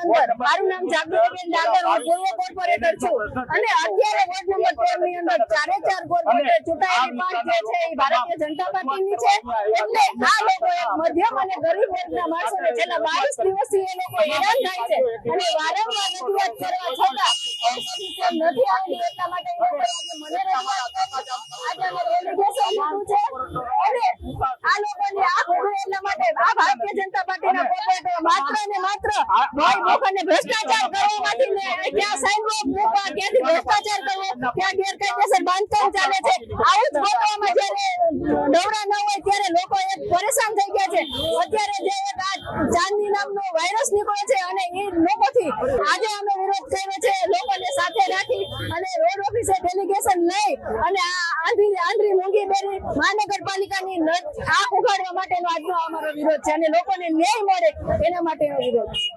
અંદર મારું નામ જાગૃતિબેન ડાગર, હું પૂર્વ કોર્પોરેટર છું અને અત્યારે વોર્ડ નંબર 13 ની અંદર 4 કોર્પોરેટર ચૂંટાયેલી પાંચ જે છે એ ભારતીય જનતા પાર્ટીની છે। એટલે આ લોકો એક મધ્યમ અને ગરીબ વર્ગના માણસોને છેલ્લા 22 દિવસથી એ લોકો હેરાન થાય છે અને વારંવાર રજૂઆત કરવા છતાં નથી આવી। એટલા માટે એ લોકો મને રજૂઆત આજે અમે ડેલિગેશન લીધું છે અને આ લોકોને આ ખોટું એટલા માટે આ ભારતીય જનતા પાર્ટીના કોર્પોરેટરો માત્ર ને માત્ર ભાઈ ભોખને ભ્રષ્ટાચાર કરવામાંથી ને ક્યાં સાઈન મૂકવા, ક્યાંથી ભ્રષ્ટાચાર કરવો, ક્યાં ગેરકાયદેસર બાંધકામ ચાલે છે, આવું જ ગોતવામાં જયારે દોડા ન હોય ત્યારે લોકો એક પરેશાન થઈ ગયા છે। અત્યારે જે એક આ ચાંદની નામનો વાયરસ નીકળ્યો છે અને એ લોકોથી આજે અમે વિરોધ કર્યો છે, લોકોને સાથે રાખી અને રોડ ઓફિસે ડેલિગેશન લઈ અને આ આંધળી મૂંગી બેરી મહાનગરપાલિકાની આંખ ઉઘાડવા માટેનો આજનો અમારો વિરોધ છે અને લોકોને ન્યાય મળે એના માટેનો વિરોધ છે।